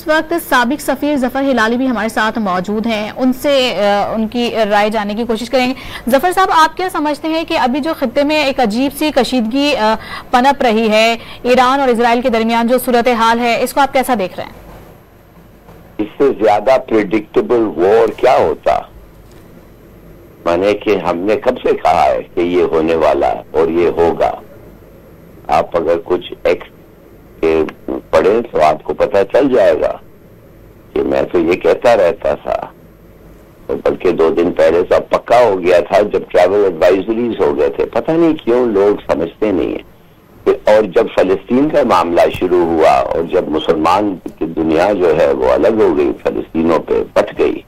इस वक्त साबिक सफीर जफर हिलाली भी हमारे साथ मौजूद हैं, उनसे उनकी राय जानने की कोशिश करेंगे। जफर साहब, आप क्या समझते हैं कि अभी जो खित्ते में एक अजीब सी कशीदगी पनप रही है, ईरान और इजराइल के दरमियान जो सूरत हाल है, इसको आप कैसा देख रहे हैं? इससे ज्यादा प्रेडिक्टेबल वॉर क्या होता? माने कि हमने कब से कहा है कि ये होने वाला है और ये होगा। आप अगर कुछ एक्स के पढ़े तो आपको पता चल जाएगा कि मैं तो ये कहता रहता था, तो बल्कि 2 दिन पहले सब पक्का हो गया था जब ट्रैवल एडवाइजरीज हो गए थे। पता नहीं क्यों लोग समझते नहीं है। और जब फलस्तीन का मामला शुरू हुआ और जब मुसलमान की दुनिया जो है वो अलग हो गई, फलस्तीनों पे बट गई,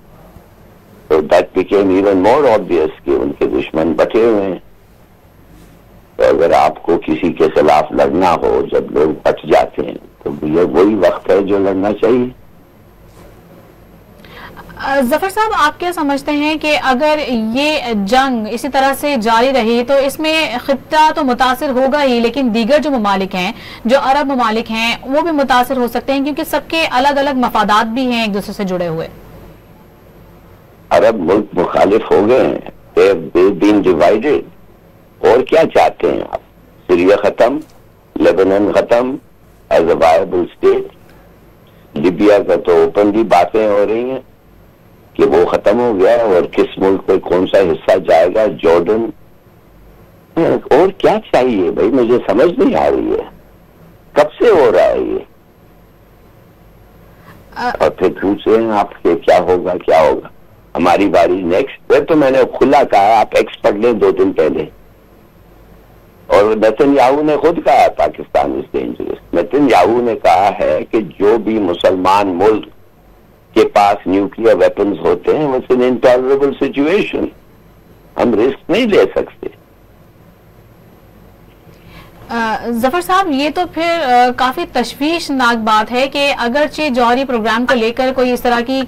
तो that became even more obvious कि उनके दुश्मन बटे हुए हैं। तो अगर आपको किसी के खिलाफ लड़ना हो, जब लोग बच जाते हैं, तो ये वही वक्त है जो लड़ना चाहिए। जफर साहब, आप क्या समझते हैं कि अगर ये जंग इसी तरह से जारी रही तो इसमें खित्ता तो मुतासिर होगा ही, लेकिन दीगर जो ममालिक हैं, जो अरब ममालिक हैं, वो भी मुतासिर हो सकते हैं, क्योंकि सबके अलग अलग मफादात भी हैं एक दूसरे से जुड़े हुए। अरब मुल्क मुखालिफ हो गए हैं, they've been divided। और क्या चाहते हैं आप? सीरिया खत्म, लेबनान खत्म as a viable state, Libya का तो ओपनली बातें हो रही हैं कि वो खत्म हो गया, और किस मुल्क पे कौन सा हिस्सा जाएगा, जॉर्डन। और क्या चाहिए भाई? मुझे समझ नहीं आ रही है कब से हो रहा है ये। और फिर पूछ रहे हैं आप कि क्या होगा क्या होगा, हमारी बारी नेक्स्ट। फिर तो मैंने खुला कहा, आप एक्स पढ़ लें 2 दिन पहले, और नेतन्याहू ने खुद कहा पाकिस्तान इज डेंजरस। नेतन्याहू ने कहा है कि जो भी मुसलमान मुल्क के पास न्यूक्लियर वेपन्स होते हैं, वो इन इंटॉलरेबल सिचुएशन, हम रिस्क नहीं ले सकते। जफर साहब, ये तो फिर काफी तशवीशनाक बात है कि अगरचे जौहरी प्रोग्राम को लेकर कोई इस तरह की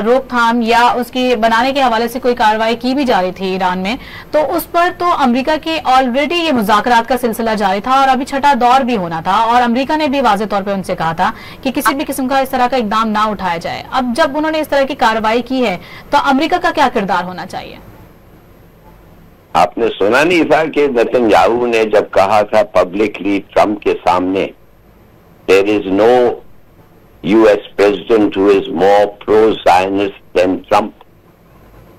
रोकथाम या उसकी बनाने के हवाले से कोई कार्रवाई की भी जा रही थी ईरान में, तो उस पर तो अमेरिका के ऑलरेडी ये मुज़ाकरात का सिलसिला जारी था और अभी छठा दौर भी होना था, और अमेरिका ने भी वाज़ेह तौर पर उनसे कहा था कि किसी भी किस्म का इस तरह का इकदाम ना उठाया जाए। अब जब उन्होंने इस तरह की कार्रवाई की है तो अमेरिका का क्या किरदार होना चाहिए? आपने सुना नहीं था कि नेतन्याहू ने जब कहा था पब्लिकली ट्रंप के सामने, there is no US president who is more pro Zionist than Trump.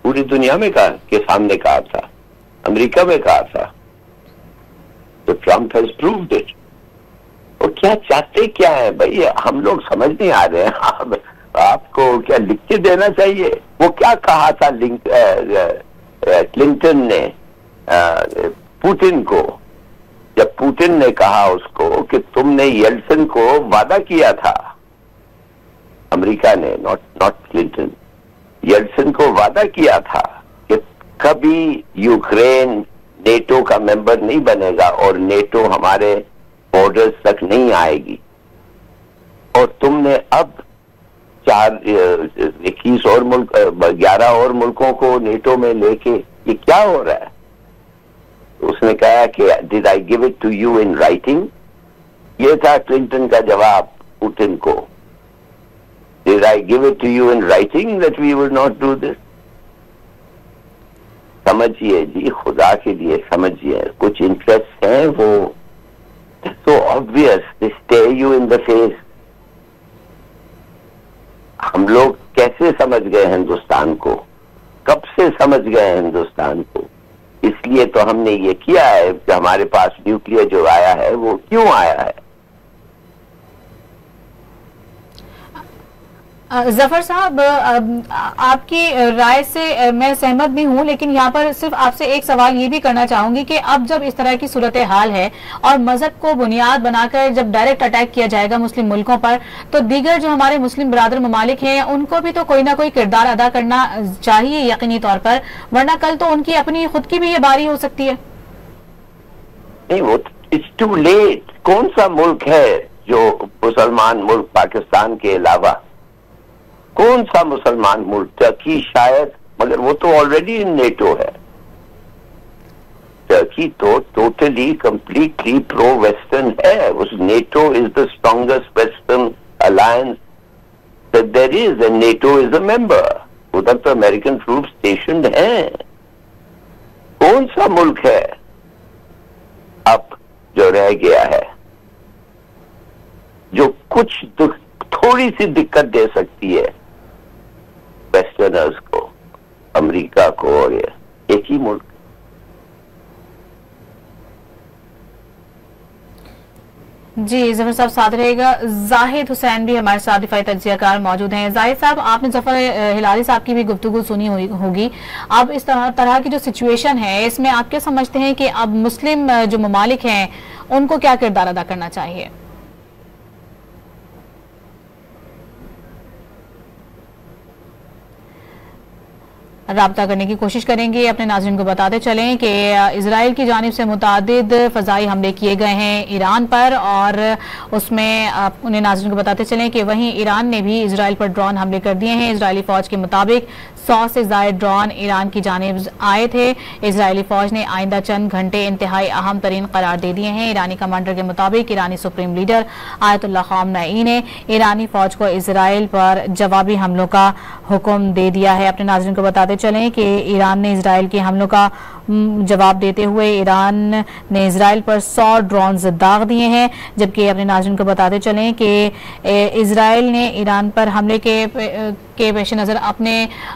पूरी दुनिया में कहा के सामने कहा था, अमेरिका में कहा था, तो ट्रंप हैज प्रूव्ड इट। और क्या चाहते क्या है भाई, हम लोग समझ नहीं आ रहे हैं। आपको क्या लिख के देना चाहिए? वो क्या कहा था क्लिंटन ने पुतिन को, जब पुतिन ने कहा उसको कि तुमने येल्सिन को वादा किया था, अमेरिका ने, नॉट क्लिंटन, येल्सिन को वादा किया था कि कभी यूक्रेन नेटो का मेंबर नहीं बनेगा और नेटो हमारे बॉर्डर्स तक नहीं आएगी, और तुमने अब 21 और मुल्क 11 और मुल्कों को नेटो में लेके ये क्या हो रहा है? उसने कहा कि did I give it to you in writing? ये था क्लिंटन का जवाब पुतिन को, did I give it to you in writing that we would not do this? समझिए जी, खुदा के लिए समझिए, कुछ इंटरेस्ट हैं वो so obvious, they stare you in the face। हम लोग कैसे समझ गए हिंदुस्तान को, कब से समझ गए हिंदुस्तान को? इसलिए तो हमने ये किया है कि हमारे पास न्यूक्लियर जो आया है वो क्यों आया है। जफर साहब, आपकी राय से मैं सहमत भी हूं, लेकिन यहाँ पर सिर्फ आपसे एक सवाल ये भी करना चाहूंगी कि अब जब इस तरह की सूरत हाल है और मजहब को बुनियाद बनाकर जब डायरेक्ट अटैक किया जाएगा मुस्लिम मुल्कों पर, तो दीगर जो हमारे मुस्लिम बरादर ममालिक हैं उनको भी तो कोई ना कोई किरदार अदा करना चाहिए यकीनी तौर पर, वरना कल तो उनकी अपनी खुद की भी ये बारी हो सकती है। नहीं, वो इट्स टू लेट। कौन सा मुल्क है जो मुसलमान मुल्क पाकिस्तान के अलावा, कौन सा मुसलमान मुल्क? टर्की शायद, मगर वो तो ऑलरेडी इन नेटो है। टर्की तो टोटली कंप्लीटली प्रो वेस्टर्न है। उस NATO is the strongest western alliance there is and NATO is a member, उधर तो अमेरिकन ट्रूप स्टेशनड हैं। कौन सा मुल्क है अब जो रह गया है जो कुछ थोड़ी सी दिक्कत दे सकती है वेस्टर्नर्स को, अमेरिका को? और एक ही मुल्क। जी जफर साहब साथ रहेगा। जाहिद हुसैन भी हमारे साथ दिफाई तज्जियाकार मौजूद हैं। जाहिद साहब, आपने जफर हिलाली साहब की भी गुफ्तगू सुनी होगी। अब इस तरह की जो सिचुएशन है इसमें आप क्या समझते हैं कि अब मुस्लिम जो ममालिक हैं उनको क्या किरदार अदा करना चाहिए? राब्ता करने की कोशिश करेंगे। अपने नाज़रीन को बताते चलें कि इजराइल की जानिब से मुतादिद फ़ज़ाई हमले किए गए हैं ईरान पर, और उसमें उन्हें नाज़रीन को बताते चलें कि वहीं ईरान ने भी इजराइल पर ड्रोन हमले कर दिए हैं। इजरायली फ़ौज के मुताबिक 100 से ज़ायद ड्रोन ईरान की जानिब आए थे। इजरायली फ़ौज ने आइंदा चंद घंटे इंतहाई अहम तरीन करार दे दिए हैं। ईरानी कमांडर के मुताबिक ईरानी सुप्रीम लीडर आयतुल्लाह ख़ामनेई ने ईरानी फ़ौज को इजराइल पर जवाबी हमलों का हुक्म दे दिया है। अपने नाज़रीन को बताते चलें कि ईरान ने इजराइल के हमलों का जवाब देते हुए ईरान ने इजराइल पर 100 ड्रोन दाग दिए हैं। जबकि अपने नाज़रीन को बताते चलें कि इजराइल ने ईरान पर हमले के पेश नज़र अपने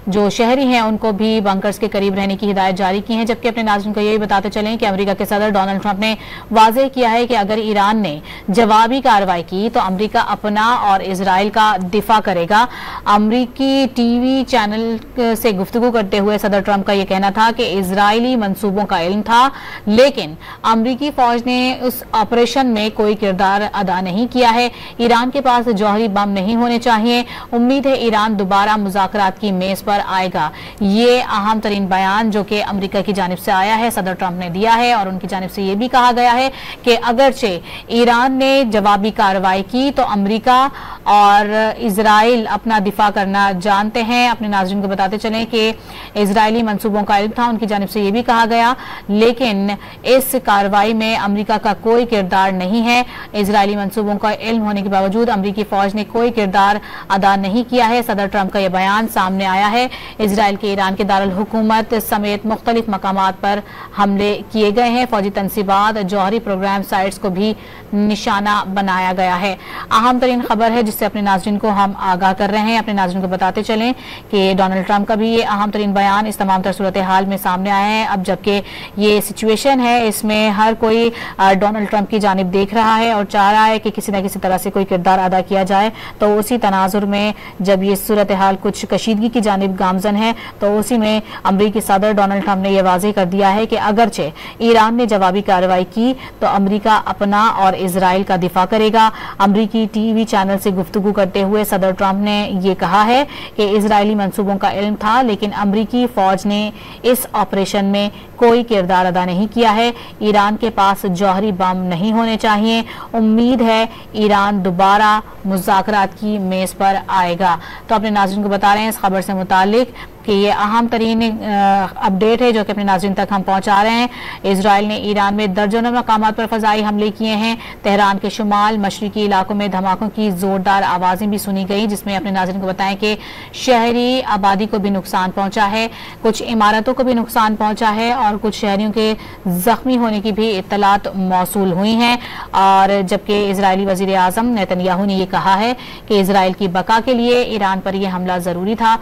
जो शहरी हैं उनको भी बंकर्स के करीब रहने की हिदायत जारी की है। जबकि अपने नाज़रीन को यही बताते चलें कि अमेरिका के सदर डोनाल्ड ट्रंप ने वाज़ेह किया है कि अगर ईरान ने जवाबी कार्रवाई की तो अमेरिका अपना और इजराइल का दिफा करेगा। अमेरिकी टीवी चैनल से गुफ्तगू करते हुए सदर ट्रंप का यह कहना था कि इजरायली मंसूबों का इल्म था, लेकिन अमेरिकी फौज ने उस ऑपरेशन में कोई किरदार अदा नहीं किया है। ईरान के पास जौहरी बम नहीं होने चाहिए। उम्मीद है ईरान दोबारा मुज़ाकरात की मेज पर आएगा। ये अहम तरीन बयान जो कि अमेरिका की जानिब से आया है सदर ट्रंप ने दिया है, और उनकी जानिब से यह भी कहा गया है कि अगरचे ईरान ने जवाबी कार्रवाई की तो अमेरिका और इजराइल अपना दिफा करना जानते हैं। अपने नाज़रीन को बताते चलें कि इजरायली मंसूबों का इल्म था, उनकी जानिब से यह भी कहा गया, लेकिन इस कार्रवाई में अमेरिका का कोई किरदार नहीं है। इजरायली मंसूबों का इल्म होने के बावजूद अमेरिकी फौज ने कोई किरदार अदा नहीं किया है। सदर ट्रंप का यह बयान सामने आया है। इजराइल के ईरान के दारुल हुकूमत समेत मुख्तलिफ मकामात पर हमले किए गए हैं। फौजी तनसीबात, जौहरी प्रोग्राम साइट्स को भी निशाना बनाया गया है। अहम तरीन खबर है जिससे अपने नाज़रीन को हम आगाह कर रहे हैं। अपने नाज़रीन को बताते चलें कि डोनाल्ड ट्रंप का भी ये अहम तरीन बयान इस तमाम तर सूरत हाल में सामने आया है। अब जबकि ये सिचुएशन है इसमें हर कोई डोनाल्ड ट्रंप की जानिब देख रहा है और चाह रहा है कि किसी न किसी तरह से कोई किरदार अदा किया जाए। तो उसी तनाजुर में जब ये सूरत हाल कुछ कशीदगी की जानिब गामजन है तो उसी में अमरीकी सदर डोनाल्ड ट्रंप ने यह वाज़ेह कर दिया है कि अगरचे ईरान ने जवाबी कार्रवाई की तो अमरीका अपना और इजराइल का दिफा करेगा। अमरीकी टीवी चैनल से गुफ्तगू करते हुए सदर ट्रंप ने यह कहा है कि इजरायली मंसूबों का इल्म था, लेकिन अमरीकी फौज ने इस ऑपरेशन में कोई किरदार अदा नहीं किया है। ईरान के पास जौहरी बम नहीं होने चाहिए। उम्मीद है ईरान दोबारा मुज़ाकरात की मेज पर आएगा। तो अपने नाज़रीन को बता रहे हैं इस खबर से मुतालिक कि ये अहम तरीन अपडेट है जो कि अपने नाज़रीन तक हम पहुंचा रहे हैं। इजराइल ने ईरान में दर्जनों मकामात पर फ़ज़ाई हमले किए हैं। तेहरान के शुमाल मशरिकी इलाकों में धमाकों की जोरदार आवाज़ें भी सुनी गई, जिसमें अपने नाज़रीन को बताएं कि शहरी आबादी को भी नुकसान पहुंचा है, कुछ इमारतों को भी नुकसान पहुंचा है और कुछ शहरियों के जख्मी होने की भी इत्तलात मौसूल हुई हैं। और जबकि इजरायली वज़ीर आज़म नेतन्याहू ने यह कहा है कि इजराइल की बका के लिए ईरान पर यह हमला ज़रूरी था।